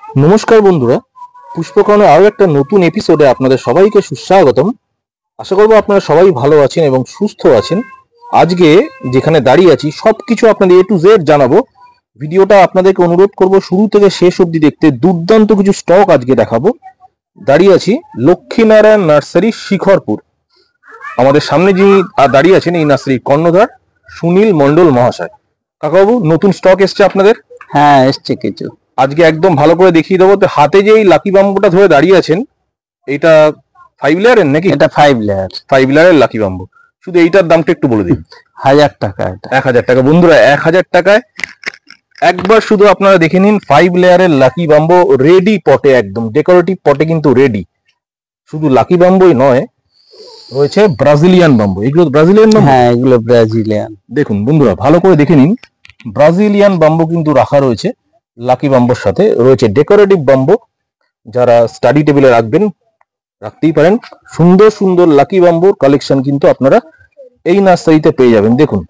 নমস্কার বন্ধুরা, পুষ্পকর্ণের আরো একটা নতুন এপিসোডে আপনাদের সবাইকে সুস্বাগতম। আশা করবো আপনারা সবাই ভালো আছেন এবং সুস্থ আছেন। আজকে যেখানে দাঁড়িয়ে আছি সবকিছু আপনাদের A to Z জানাবো। ভিডিওটা আপনাদেরকে অনুরোধ করব শুরু থেকে শেষ অবধি দেখতে। দুর্দান্ত কিছু স্টক আজকে দেখাবো। দাঁড়িয়ে আছি লক্ষ্মীনারায়ণ নার্সারি, শিখরপুর। আমাদের সামনে যিনি দাঁড়িয়ে আছেন এই নার্সারির কর্ণধার সুনীল মণ্ডল মহাশয়। কাকাবাবু, নতুন স্টক এসছে আপনাদের? হ্যাঁ, এসছে কিছু। আজকে একদম ভালো করে দেখিয়ে দেবো। তো হাতে যে এই লাকি বাম্বুটা ধরে দাঁড়িয়ে আছেন, এটা 5 লেয়ারের নাকি? এটা 5 লেয়ার। 5 লেয়ারের লাকি বাম্বু। শুধু এইটার দামটা একটু বলে দিন। 1000 টাকা। এটা 1000 টাকা। বন্ধুরা, 1000 টাকায় একবার শুধু আপনারা দেখে নিন 5 লেয়ারের লাকি বাম্বু রেডি পটে, একদম ডেকোরেটিভ পটে কিন্তু রেডি। শুধু লাকি বাম্বুই নয়, রয়েছে ব্রাজিলিয়ান বাম্বু। এগুলো ব্রাজিলিয়ান বাম্বু? হ্যাঁ, এগুলো ব্রাজিলিয়ান। দেখুন বন্ধুরা, ভালো করে দেখে নিন, ব্রাজিলিয়ান বাম্বু কিন্তু রাখা রয়েছে লাকি বাম্বুর সাথে। রয়েছে ডেকোরেটিভ বাম্বু, যারা স্টাডি টেবিলে রাখবেন, রাখতেই পারেন। সুন্দর সুন্দর লাকি বাম্বুর কালেকশন কিন্তু আপনারা এই নার্সারিতে পেয়ে যাবেন। দেখুন,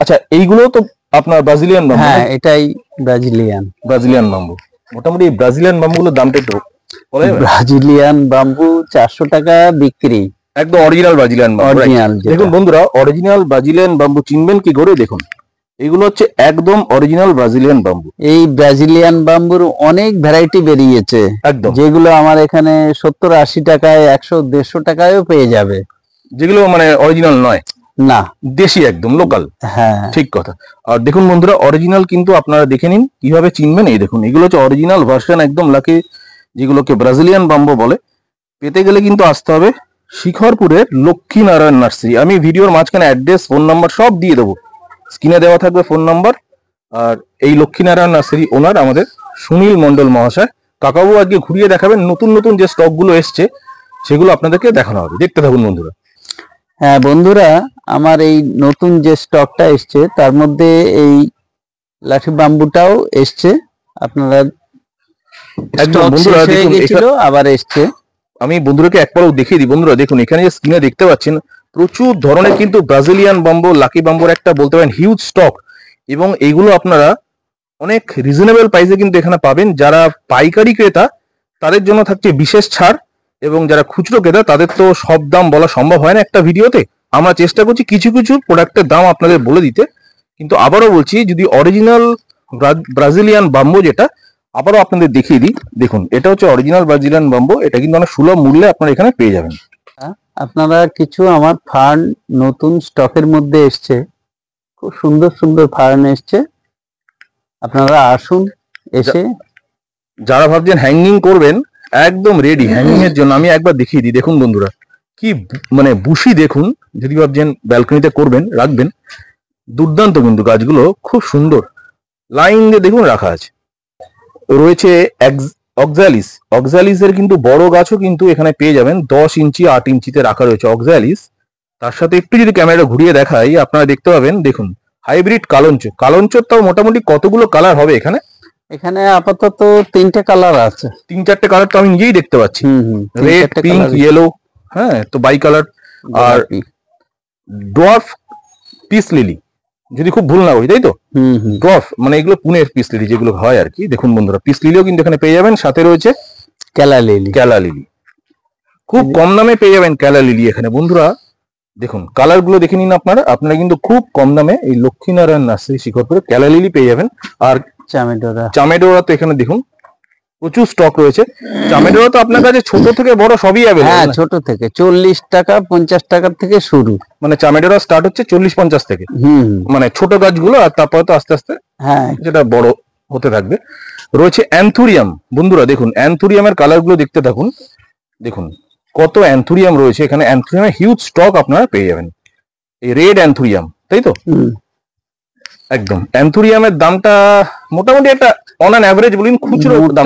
আচ্ছা এইগুলো তো আপনার ব্রাজিলিয়ান বাম্বু? হ্যাঁ, এটাই ব্রাজিলিয়ান। Brazilian bamboo. মোটামুটি এই ব্রাজিলিয়ান বাম্বুগুলোর দামটা একটু বলা যাবে? ব্রাজিলিয়ান বাম্বু 400 টাকা বিক্রি। একদম অরিজিনাল ব্রাজিলিয়ান বাম্বু। অরিজিনাল। দেখুন বন্ধুরা, অরিজিনাল ব্রাজিলিয়ান বাম্বু চিনবেন কি করে? দেখুন, এগুলো হচ্ছে একদম অরিজিনাল ব্রাজিলিয়ান বাম্বু। এই ব্রাজিলিয়ান বাম্বুর অনেক ভ্যারাইটি বেরিয়েছে, একদম, যেগুলো আমার এখানে 70-80 টাকায়, 100-150 টাকায়ও পেয়ে যাবে। যেগুলো মানে অরিজিনাল নয়, না, দেশি, একদম লোকাল। হ্যাঁ, ঠিক কথা। আর দেখুন বন্ধুরা, অরিজিনাল কিন্তু আপনারা দেখে নিন কিভাবে চিনবেন। এই দেখুন, এগুলো হচ্ছে অরিজিনাল ভার্সন, একদম লাকি, যেগুলোকে ব্রাজিলিয়ান বাম্বু বলে। পেতে গেলে কিন্তু আসতে হবে শিখরপুরের লক্ষ্মীনারায়ণ নার্সারি। আমি ভিডিওর মাঝখানে অ্যাড্রেস, ফোন নাম্বার সব দিয়ে দেবো, স্ক্রিনে দেওয়া থাকবে ফোন নাম্বার। আর এই লক্ষ্মীনারায়ণ নার্সারি ওনার আমাদের সুনীল মণ্ডল মহাশয়। কাকাবু আজকে ঘুরিয়ে দেখাবেন নতুন নতুন যে স্টকগুলো এসছে, সেগুলো আপনাদেরকে দেখানো হবে। দেখতে থাকুন বন্ধুরা। হ্যাঁ বন্ধুরা, আমার এই নতুন যে স্টকটা এসছে তার মধ্যে এই লাঠি বাম্বুটাও এসছে। আপনারা একদম বন্ধুরা দেখুন, আবার এসছে। আমি বন্ধুদেরকে একবারও দেখিয়ে দিই। বন্ধুরা দেখুন, এখানে যে স্ক্রিনে দেখতে পাচ্ছেন প্রচুর ধরনের কিন্তু ব্রাজিলিয়ান বাম্বু, লাকি বাম্বুর একটা বলতে পারেন হিউজ স্টক। এবং এইগুলো আপনারা অনেক রিজনেবল প্রাইসে কিন্তু এখানে পাবেন। যারা পাইকারি ক্রেতা তাদের জন্য থাকছে বিশেষ ছাড়, এবং যারা খুচরো ক্রেতা তাদের তো সব দাম বলা সম্ভব হয় না একটা ভিডিওতে। আমরা চেষ্টা করছি কিছু কিছু প্রোডাক্টের দাম আপনাদের বলে দিতে। কিন্তু আবারও বলছি, যদি অরিজিনাল ব্রাজিলিয়ান বাম্বু, যেটা আবারও আপনাদের দেখিয়ে দিই, দেখুন এটা হচ্ছে অরিজিনাল ব্রাজিলিয়ান বাম্বু। এটা কিন্তু অনেক সুলভ মূল্যে আপনারা এখানে পেয়ে যাবেন। আপনারা কিছু আমার ফার্ন নতুন স্টকের মধ্যে এসছে, খুব সুন্দর সুন্দর ফার্ন এসছে। আপনারা আসুন, এসে যারা ভাবছেন হ্যাঙ্গিং করবেন, একদম রেডি হ্যাঙ্গিং এর জন্য। আমি একবার দেখিয়ে দিই। দেখুন বন্ধুরা, কি মানে বুশি দেখুন। যদি ভাবছেন ব্যালকনিতে করবেন, রাখবেন, দুর্দান্ত কিন্তু গাছগুলো খুব সুন্দর লাইন দিয়ে দেখুন রাখা আছে। রয়েছে অক্সালিস। অক্সালিসের কিন্তু বড় গাছও কিন্তু এখানে পেয়ে যাবেন। 10 ইঞ্চি 8 ইঞ্চিতে রাখা রয়েছে অক্সালিস। তার সাথে একটু যদি ক্যামেরাটা ঘুরিয়ে দেখাই, আপনারা দেখতে পাবেন, দেখুন হাইব্রিড কালঞ্চ। কালঞ্চর তাও মোটামুটি কতগুলো কালার হবে এখানে? এখানে আপাতত 3টে কালার আছে। 3-4টে কালার তো আমি নিজেই দেখতে পাচ্ছি, রেড, পিঙ্ক, ইয়েলো, হ্যাঁ, তো বাই কালার। আর ডোয়ার্ফ পিস লিলি, যদি খুব ভুল না করি, তাই তো? ড্রফ মানে এগুলো পুনের পিস লিলি যেগুলো হয় আর কি। দেখুন বন্ধুরা, পিস লিলিও কিন্তু এখানে পেয়ে যাবেন। সাথে রয়েছে ক্যালা লিলি। ক্যালা লিলি খুব কম দামে পেয়ে যাবেন ক্যালা লিলি এখানে। বন্ধুরা দেখুন, কালার গুলো দেখে নিন আপনারা। আপনারা কিন্তু খুব কম দামে এই লক্ষ্মীনারায়ণ নার্সারি শিখরপুরে ক্যালা লিলি পেয়ে যাবেন। আর চামেডোরা তো এখানে দেখুন প্রচুর স্টক রয়েছে। চামেডোরা তো আপনার কাছে ছোট থেকে বড় সবই অ্যাভেলেবল। হ্যাঁ, ছোট থেকে 40 টাকা 50 টাকা থেকে শুরু। মানে চামেডোরা স্টার্ট হচ্ছে 40-50 থেকে, মানে ছোট গাছগুলো। আর তারপরে তো আস্তে আস্তে হ্যাঁ যেটা বড় হতে থাকবে। রয়েছে অ্যান্থুরিয়াম। বন্ধুরা দেখুন, অ্যান্থুরিয়ামের কালার গুলো দেখতে থাকুন। দেখুন কত অ্যান্থুরিয়াম রয়েছে এখানে। অ্যান্থুরিয়ামের হিউজ স্টক আপনারা পেয়ে যাবেন। এই রেড অ্যান্থুরিয়াম, তাই তো? একদম। অ্যান্থুরিয়ামের দামটা মোটামুটি একটা অন অ্যান অ্যাভারেজ বলুন, খুচরো দাম,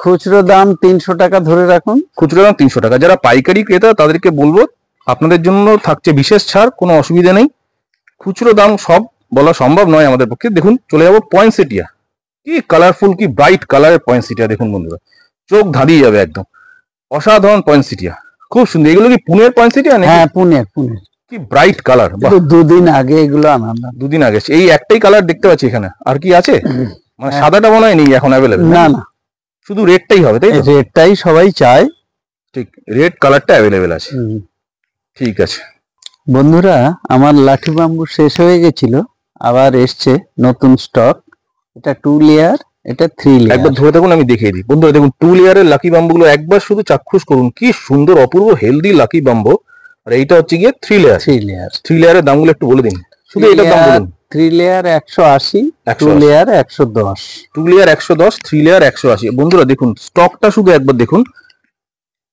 খুচরো দাম 300 টাকা ধরে রাখুন। খুচরো দাম 300 টাকা। যারা পাইকারি ক্রেতা তাদেরকে বলবো আপনাদের জন্য থাকছে বিশেষ ছাড়, কোনো অসুবিধা নেই। খুচরো দাম সব বলা সম্ভব নয় আমাদের পক্ষে। দেখুন চলে যাবো পয়েন্টসেটিয়া। কি কালারফুল, কি ব্রাইট কালারের পয়েন্টসেটিয়া। দেখুন বন্ধুরা, চোখ ধাঁধিয়ে যাবে একদম। অসাধারণ পয়েন্টসেটিয়া, খুব সুন্দর। এগুলো কি পুনের পয়েন্টসেটিয়া? হ্যাঁ, পুনের। কি ব্রাইট কালার। দুদিন আগে এগুলো আনালাম। দুদিন আগে। এই একটাই কালার দেখতে পাচ্ছি এখানে, আর কি আছে? মানে সাদাটা মনে হয় নেই এখন অ্যাভেলেবল। না, শুধু রেডটাই হবে, তাই তো? রেডটাই সবাই চায়। ঠিক, রেড কালারটা অ্যাভেলেবেল আছে। ঠিক আছে বন্ধুরা, আমার লাঠি বাম্বু শেষ হয়ে গেছিল, আবার এসছে নতুন স্টক। এটা 2 লেয়ার, এটা 3 একবার লেয়ার। ধরে থাকুন, আমি দেখিয়ে দিই। বন্ধুরা দেখুন, 2 লেয়ারের লাকি বাম্বুগুলো একবার শুধু চাক্ষুষ করুন, কি সুন্দর অপূর্ব হেলদি লাকি বাম্বু। আর এইটা হচ্ছে গিয়ে 3 লেয়ার। 3 লেয়ার। 3 লেয়ারের দামগুলো একটু বলে দিন, শুধু এটার দাম বলুন। 3 লেয়ার 180, 2 লেয়ার 110। 2 layer 110, 3 layer 180। বন্ধুরা দেখুন, স্টকটা শুধু একবার দেখুন।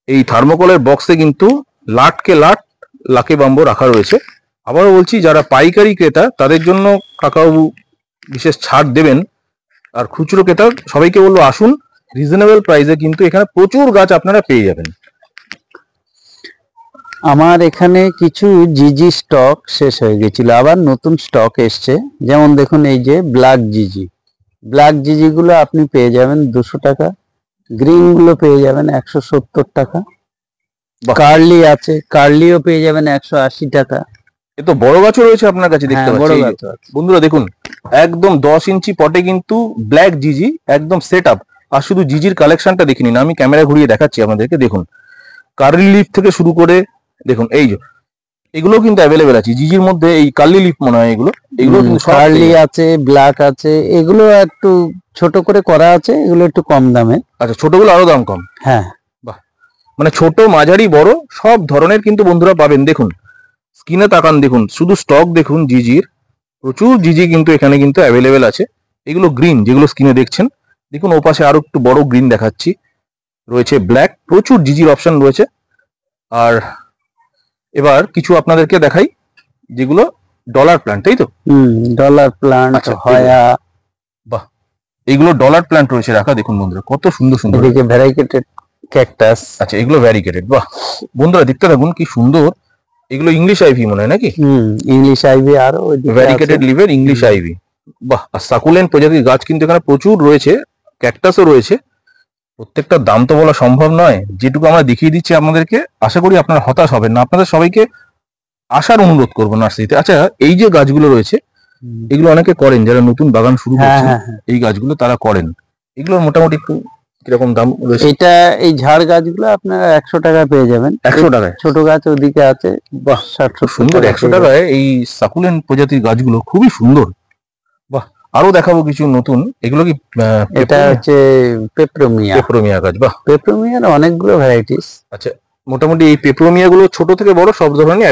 এই থার্মোকলের বক্সে কিন্তু লাটকে লাট লাকি বাম্বু রাখা রয়েছে। আবারও বলছি, যারা পাইকারি ক্রেতা তাদের জন্য কাকাবাবু বিশেষ ছাড় দেবেন। আর খুচরো ক্রেতা সবাইকে বলবো, আসুন, রিজনেবল প্রাইসে কিন্তু এখানে প্রচুর গাছ আপনারা পেয়ে যাবেন। আমার এখানে কিছু জিজি স্টক শেষ হয়ে গেছিল, আবার নতুন স্টক এসছে। যেমন দেখুন, এই যে ব্ল্যাক জিজি, ব্ল্যাক জিজি গুলো আপনি পেয়ে যাবেন 200 টাকা, গ্রিন গুলো পেয়ে যাবেন 170 টাকা, কার্লি আছে, কার্লিও পেয়ে যাবেন 180 টাকা। এ তো বড় গাছও রয়েছে আপনার কাছে, দেখতে বড় পাচ্ছি। গাছ আছে। বন্ধুরা দেখুন, একদম 10 ইঞ্চি পটে কিন্তু ব্ল্যাক জিজি একদম সেট আপ। আর শুধু জিজির কালেকশনটা দেখিনি না, আমি ক্যামেরা ঘুরিয়ে দেখাচ্ছি আপনাদেরকে। দেখুন, কার্লি লিফ থেকে শুরু করে দেখুন, এই যে এগুলো কিন্তু অ্যাভেলেবেল আছে জিজির মধ্যে। এই কার্লি লিফ মনে হয় এগুলো কিন্তু সব কার্লি আছে, ব্ল্যাক আছে। এগুলো একটু ছোট করে করা আছে, এগুলো একটু কম দামে। আচ্ছা, ছোটগুলো আরো দাম কম? হ্যাঁ, বাহ, মানে ছোট মাঝারি বড় সব ধরনের কিন্তু বন্ধুরা পাবেন। দেখুন স্ক্রিনে তাকান, দেখুন শুধু স্টক দেখুন জিজির, প্রচুর জিজি কিন্তু এখানে কিন্তু অ্যাভেলেবেল আছে। এগুলো গ্রিন যেগুলো স্ক্রিনে দেখছেন, দেখুন ওপাশে আরো একটু বড় গ্রিন দেখাচ্ছি, রয়েছে ব্ল্যাক, প্রচুর জিজির অপশন রয়েছে। আর এবার কিছু আপনাদেরকে দেখাই যেগুলো ডলার প্ল্যান্ট, তাই তো? ডলার প্ল্যান্ট, হয়া। বাহ, এগুলো ডলার প্ল্যান্ট রয়েছে রাখা, দেখুন বন্ধুরা কত সুন্দর সুন্দর। এদিকে ভ্যারিগেটেড ক্যাকটাস। আচ্ছা, এগুলো ভ্যারিগেটেড। বাহ বন্ধুরা দেখতে থাকুন, কি সুন্দর। এগুলো ইংলিশ আইভি মনে হয় নাকি? ইংলিশ আইভি, আর ভ্যারিগেটেড লিভের ইংলিশ আইভি। বাহ, আর সাকুলেন্ট প্রজাতির গাছ কিন্তু এখানে প্রচুর রয়েছে, ক্যাকটাসও রয়েছে। প্রত্যেকটা দাম তো বলা সম্ভব নয়, যেটুকু আমরা দেখিয়ে দিচ্ছি আপনাদেরকে, আশা করি আপনারা হতাশ হবেন না। আপনাদের সবাইকে আসার অনুরোধ করবো নার্সারিতে। আচ্ছা, এই যে গাছগুলো রয়েছে, এগুলো অনেকে করেন যারা নতুন বাগান শুরু করছেন, এই গাছগুলো তারা করেন। এগুলোর মোটামুটি একটু কিরকম দাম রয়েছে? এটা এই ঝাড় গাছগুলো আপনারা 100 টাকা পেয়ে যাবেন। 100 টাকায়? ছোট গাছ ওদিকে আছে। বাহ, 60 সুন্দর। 100 টাকায় এই সাকুলেন্ট প্রজাতির গাছগুলো খুবই সুন্দর। বাহ, আরো দেখাবো কিছু নতুন। এগুলো কি? এটা হচ্ছে পেপ্রোমিয়া। পেপ্রোমিয়া গাছ। বাহ, পেপ্রোমিয়ার অনেকগুলো ভ্যারাইটিস। আচ্ছা, মোটামুটি এই পেপ্রোমিয়া গুলো ছোট থেকে বড় সব ধরনের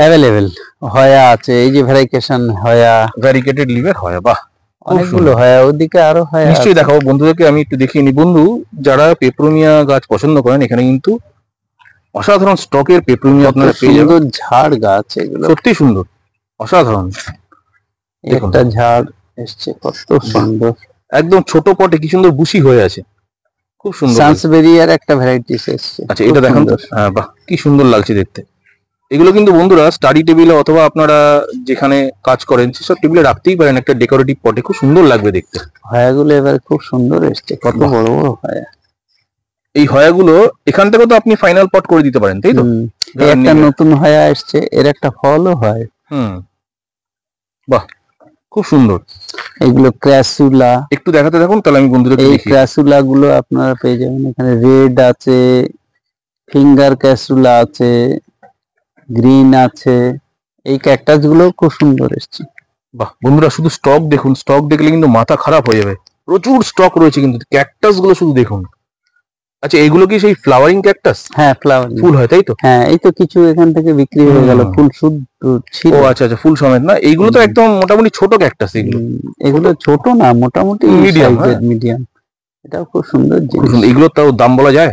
অ্যাভেলেবেল। হয়া আছে, এই যে ভ্যারিকেশন হয়া, ভ্যারিকেটেড লিভের হয়া। বাহ, অনেকগুলো হয়া, ওদিকে আরো হয়া নিশ্চয়ই দেখাবো বন্ধুদেরকে, আমি একটু দেখিয়ে নি। বন্ধু যারা পেপ্রোমিয়া গাছ পছন্দ করেন, এখানে কিন্তু অসাধারণ স্টকের পেপ্রোমিয়া আপনারা পেয়ে যাবেন। সুন্দর ঝাড় গাছ এগুলো, সত্যি সুন্দর, অসাধারণ। একটা ঝাড় এসছে, কত সুন্দর। একদম ছোট পটে কি সুন্দর বুশি হয়ে আছে, খুব সুন্দর। সানসবেরিয়ার একটা ভ্যারাইটিস এসছে। আচ্ছা, এটা দেখান তো। হ্যাঁ, বাহ, কি সুন্দর লাগছে দেখতে। এগুলো কিন্তু বন্ধুরা স্টাডি টেবিলে অথবা আপনারা যেখানে কাজ করেন সেসব টেবিলে রাখতেই পারেন, একটা ডেকোরেটিভ পটে, খুব সুন্দর লাগবে দেখতে। হয়াগুলো এবার খুব সুন্দর এসছে, কত বড় বড় হয়া। এই হয়াগুলো এখান থেকে তো আপনি ফাইনাল পট করে দিতে পারেন, তাই তো? একটা নতুন হয়া এসছে, এর একটা ফলও হয়। বাহ, খুব সুন্দর। এগুলো ক্র্যাসুলা। একটু দেখাতে থাকুন, তাহলে আমি বন্ধুদেরকে এই দেখি। ক্র্যাসুলা গুলো আপনারা পেয়ে যাবেন এখানে। রেড আছে, ফিঙ্গার ক্র্যাসুলা আছে, গ্রিন আছে। এই ক্যাকটাস গুলো খুব সুন্দর এসছে। বাহ বন্ধুরা, শুধু স্টক দেখুন, স্টক দেখলে কিন্তু মাথা খারাপ হয়ে যাবে। প্রচুর স্টক রয়েছে কিন্তু, ক্যাকটাস গুলো শুধু দেখুন। আচ্ছা, এগুলো কি সেই ফ্লাওয়ারিং ক্যাকটাস? হ্যাঁ, ফ্লাওয়ারিং ফুল হয়, তাই তো? হ্যাঁ, এই তো কিছু এখান থেকে বিক্রি হয়ে গেল, ফুল শুদ্ধ ছিল। ও আচ্ছা আচ্ছা, ফুল সমেত না? এইগুলো তো একদম মোটামুটি ছোট ক্যাকটাস। এগুলো ছোট না, মোটামুটি মিডিয়াম। মিডিয়াম। এটাও খুব সুন্দর জিনিস। এগুলো তাও দাম বলা যায়?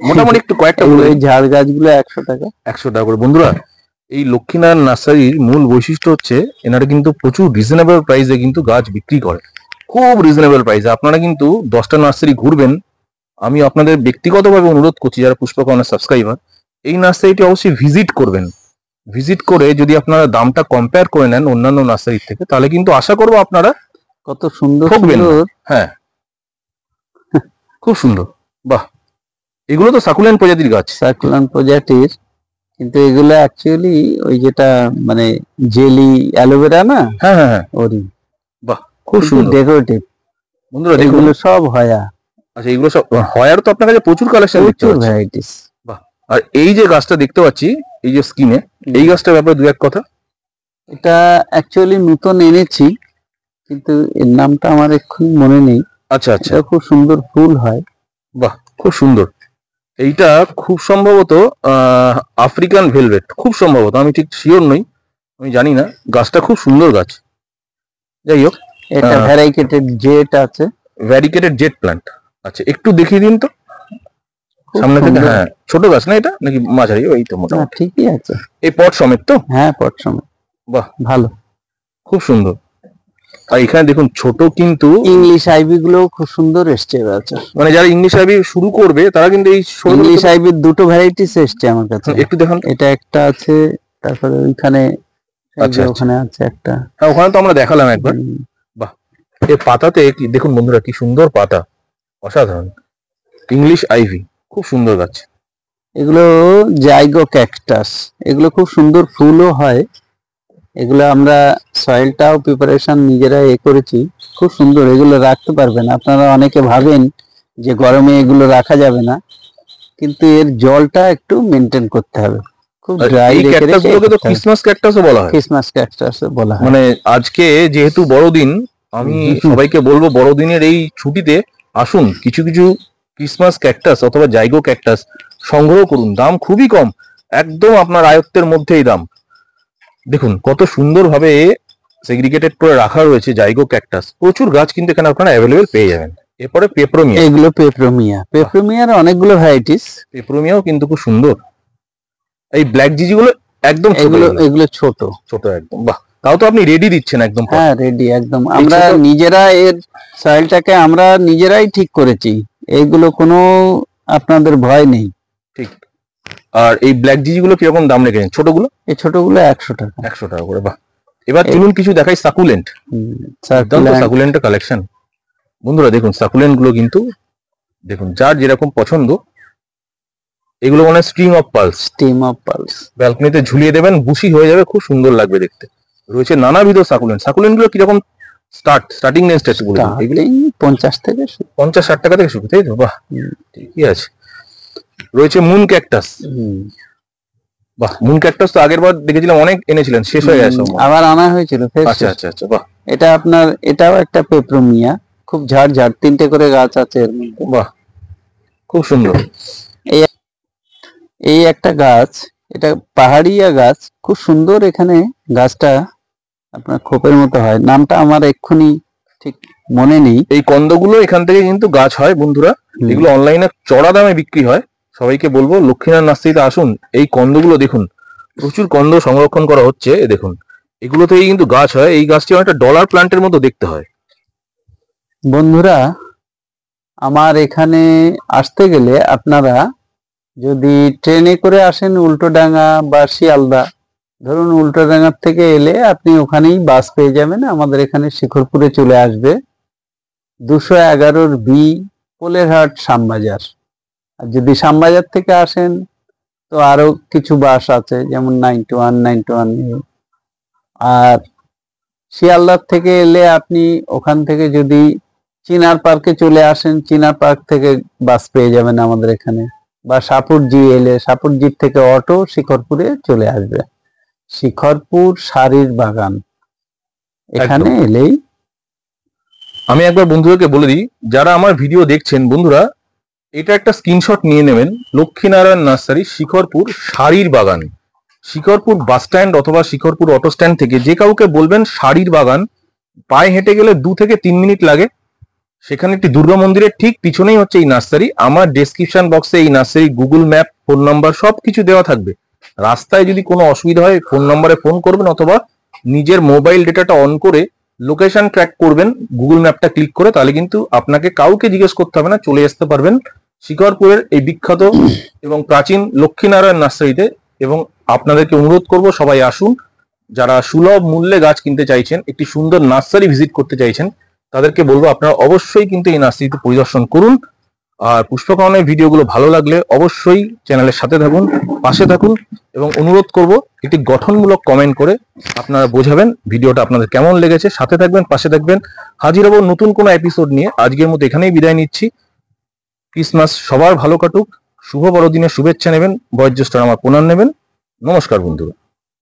মোটামুটি একটু কয়েকটা বলে। এই ঝাড় গাছগুলো 100 টাকা। 100 টাকা করে। বন্ধুরা, এই লক্ষ্মীনারায়ণ নার্সারির মূল বৈশিষ্ট্য হচ্ছে এনারা কিন্তু প্রচুর রিজনেবল প্রাইসে কিন্তু গাছ বিক্রি করে, খুব রিজনেবল প্রাইসে। আপনারা কিন্তু 10টা নার্সারি ঘুরবেন। আমি আপনাদের ব্যক্তিগতভাবে অনুরোধ করছি, যারা পুষ্পক কর্নার সাবস্ক্রাইবার, এই নার্সারিটি অবশ্যই ভিজিট করবেন। ভিজিট করে যদি আপনারা দামটা কম্পেয়ার করে নেন অন্যান্য নার্সারির থেকে, তাহলে কিন্তু আশা করবো আপনারা কত সুন্দর ঠকবেন না। সুন্দর। হ্যাঁ, খুব সুন্দর। বাহ, এগুলো তো সাকুলেন্ট প্রজাতির গাছ। সাকুলেন্ট প্রজাতির, কিন্তু এগুলো অ্যাকচুয়ালি ওই যেটা মানে জেলি অ্যালোভেরা না। হ্যাঁ হ্যাঁ হ্যাঁ, ওরি। বাহ, খুব সুন্দর ডেকোরেটিভ। বন্ধুরা। এগুলো সব হয়া। আচ্ছা, এগুলো সব হয়ার তো আপনার কাছে প্রচুর কালেকশন দেখতে প্রচুর পাচ্ছি। ভ্যারাইটিস। বাহ। আর এই যে গাছটা দেখতে পাচ্ছি, এই যে স্কিনে, এই গাছটার ব্যাপারে দু এক কথা। এটা অ্যাকচুয়ালি নতুন এনেছি, কিন্তু এর নামটা আমার এক্ষুনি মনে নেই। আচ্ছা আচ্ছা, এটা খুব সুন্দর ফুল হয়। বাহ, খুব সুন্দর। এইটা খুব সম্ভবত আফ্রিকান ভেলভেট, খুব সম্ভবত, আমি ঠিক শিওর নই, আমি জানি না। গাছটা খুব সুন্দর গাছ। যাই হোক, এটা ভ্যারাইকেটেড জেট আছে, ভ্যারিকেটেড জেট প্ল্যান্ট। আচ্ছা, একটু দেখিয়ে দিন তো খুব সামনে থেকে। সুন্দর। হ্যাঁ, ছোট গাছ না এটা, নাকি মাঝারি? এই তো না, মোটামুটি ঠিকই আছে। এই পট সমেত তো? হ্যাঁ, পট সময় বাহ, ভালো। খুব সুন্দর। আর এখানে দেখুন ছোট কিন্তু, ইংলিশ আইভি গুলো খুব সুন্দর এসছে এবার। মানে যারা ইংলিশ আইভি শুরু করবে তারা কিন্তু এই ইংলিশ আইভির দুটো ভ্যারাইটিস এসছে আমার কাছে। একটু দেখান তো। এটা একটা আছে, তারপরে ওইখানে, এই আচ্ছা, যে আচ্ছা। ওখানে আছে একটা। হ্যাঁ, ওখানে তো আমরা দেখালাম একবার। বাহ, এই পাতাতে দেখুন বন্ধুরা, কি সুন্দর পাতা, অসাধারণ। ইংলিশ আইভি, খুব সুন্দর গাছ। এগুলো জাইগো ক্যাকটাস, এগুলো খুব সুন্দর ফুলও হয়। এগুলো আমরা সয়েলটাও প্রিপারেশন নিজেরা করেছি, খুব সুন্দর। এগুলো রাখতে পারবেন আপনারা। অনেকে ভাবেন যে গরমে এগুলো রাখা যাবে না, কিন্তু এর জলটা একটু মেনটেন করতে হবে। খুব ড্রাই এই রেখে ক্যাকটাস রেখে গুলোকে তো ক্রিসমাস ক্যাকটাসও বলা হয়। ক্রিসমাস ক্যাকটাস বলা হয়। মানে আজকে যেহেতু বড়দিন, আমি সবাইকে বলবো বড়দিনের এই ছুটিতে আসুন, কিছু কিছু ক্রিসমাস ক্যাকটাস অথবা জাইগো ক্যাকটাস সংগ্রহ করুন। দাম খুবই কম, একদম আপনার আয়ত্তের মধ্যেই দাম। দেখুন কত সুন্দরভাবে সেগ্রিগেটেড করে রাখা রয়েছে জাইগো ক্যাকটাস। প্রচুর গাছ কিন্তু এখানে আপনারা অ্যাভেলেবেল পেয়ে যাবেন। এরপরে পেপ্রোমিয়া। এগুলো পেপ্রোমিয়া, পেপ্রোমিয়ার অনেকগুলো ভ্যারাইটিস। পেপ্রোমিয়াও কিন্তু খুব সুন্দর। এই ব্ল্যাক জিজি গুলো একদম ছোট, এগুলো ছোট ছোট একদম। বাহ, তাও তো আপনি রেডি দিচ্ছেন একদম। হ্যাঁ, রেডি একদম। আমরা নিজেরা এর সয়েলটাকে আমরা নিজেরাই ঠিক করেছি। এইগুলো কোনো আপনাদের ভয় নেই। ঠিক। আর এই ব্ল্যাক জিজি গুলো কিরকম দাম রেখেছেন ছোটগুলো? এই ছোটগুলো 100 টাকা। 100 টাকা করে। বাহ। এবার চলুন কিছু দেখাই সাকুলেন্ট। সাকুলেন্টের কালেকশন বন্ধুরা, দেখুন সাকুলেন্ট গুলো কিন্তু দেখুন, যার যেরকম পছন্দ। এগুলো মানে স্ট্রিং অফ পালস, ব্যালকনিতে ঝুলিয়ে দেবেন, বুশি হয়ে যাবে, খুব সুন্দর লাগবে দেখতে। রয়েছে নানাবিধ সাকুলেন্ট। সাকুলেন্ট গুলো কিরকম স্টার্টিং রেঞ্জটা একটু বলুন। এগুলো 50 থেকে 50-60 টাকা থেকে শুরু, তাই তো? বাহ, ঠিকই আছে। রয়েছে মুন ক্যাকটাস। বাহ, মুন ক্যাকটাস তো আগের বার দেখেছিলাম অনেক এনেছিলেন, শেষ হয়ে গেছে, আবার আনা হয়েছিল। আচ্ছা আচ্ছা আচ্ছা, বাহ। এটা আপনার, এটাও একটা পেপ্রোমিয়া, খুব ঝাড় ঝাড়, 3টে করে গাছ আছে এর মধ্যে। বাহ, খুব সুন্দর। এই একটা গাছ, এটা পাহাড়িয়া গাছ, খুব সুন্দর। এখানে গাছটা আপনার খোপের মতো হয়, নামটা আমার এক্ষুনি ঠিক মনে নেই। এই কন্দগুলো এখান থেকে কিন্তু গাছ হয় বন্ধুরা। এগুলো অনলাইনে চড়া দামে বিক্রি হয়। সবাইকে বলবো লক্ষ্মীনারায়ণ নার্সারিতে আসুন। এই কন্দগুলো দেখুন, প্রচুর কন্দ সংরক্ষণ করা হচ্ছে। দেখুন, এগুলো থেকেই কিন্তু গাছ হয়। এই গাছটি অনেকটা ডলার প্ল্যান্টের মতো দেখতে হয়। বন্ধুরা, আমার এখানে আসতে গেলে আপনারা যদি ট্রেনে করে আসেন উল্টোডাঙ্গা বা শিয়ালদা, ধরুন উল্টোডাঙ্গার থেকে এলে আপনি ওখানেই বাস পেয়ে যাবেন। আমাদের এখানে শিখরপুরে চলে আসবে 211 বি, পোলেরহাট, শ্যামবাজার। আর যদি শ্যামবাজার থেকে আসেন তো আরো কিছু বাস আছে, যেমন 91, 91। আর শিয়ালদার থেকে এলে আপনি ওখান থেকে যদি চিনার পার্কে চলে আসেন, চিনার পার্ক থেকে বাস পেয়ে যাবেন আমাদের এখানে। বা সাপুরজি এলে সাপুরজির থেকে অটো শিখরপুরে চলে আসবে। শিখরপুর শাড়ির বাগান, এখানে এলেই। আমি একবার বন্ধুদেরকে বলে দিই, যারা আমার ভিডিও দেখছেন বন্ধুরা, এটা একটা স্ক্রিনশট নিয়ে নেবেন। লক্ষ্মীনারায়ণ নার্সারি, শিখরপুর শাড়ির বাগান। শিখরপুর বাস স্ট্যান্ড অথবা শিখরপুর অটো স্ট্যান্ড থেকে যে কাউকে বলবেন শাড়ির বাগান, পায়ে হেঁটে গেলে 2 থেকে 3 মিনিট লাগে। সেখানে একটি দুর্গা মন্দিরের ঠিক পিছনেই হচ্ছে এই নার্সারি। আমার ডেসক্রিপশন বক্সে এই nursery Google map, phone number সবকিছু দেওয়া থাকবে। রাস্তায় যদি কোনো অসুবিধা হয় ফোন নাম্বারে ফোন করবেন, অথবা নিজের মোবাইল ডেটাটা অন করে লোকেশন ট্র্যাক করবেন গুগল ম্যাপটা ক্লিক করে, তাহলে কিন্তু আপনাকে কাউকে জিজ্ঞেস করতে হবে না, চলে আসতে পারবেন শিখরপুরের এই বিখ্যাত এবং প্রাচীন লক্ষ্মীনারায়ণ নার্সারিতে। এবং আপনাদেরকে অনুরোধ করব, সবাই আসুন। যারা সুলভ মূল্যে গাছ কিনতে চাইছেন, একটি সুন্দর নার্সারি ভিজিট করতে চাইছেন, তাদেরকে বলবো আপনারা অবশ্যই কিন্তু এই নার্সারিতে পরিদর্শন করুন। আর পুষ্পকাননের ভিডিওগুলো ভালো লাগলে অবশ্যই চ্যানেলের সাথে থাকুন, পাশে থাকুন। এবং অনুরোধ করব, একটি গঠনমূলক কমেন্ট করে আপনারা বোঝাবেন ভিডিওটা আপনাদের কেমন লেগেছে। সাথে থাকবেন, পাশে থাকবেন। হাজির হব নতুন কোনো এপিসোড নিয়ে। আজকের মতো এখানেই বিদায় নিচ্ছি। ক্রিসমাস সবার ভালো কাটুক, শুভ বড়দিনের শুভেচ্ছা নেবেন, বয়োজ্যেষ্ঠরা আমার প্রণাম নেবেন। নমস্কার বন্ধুরা।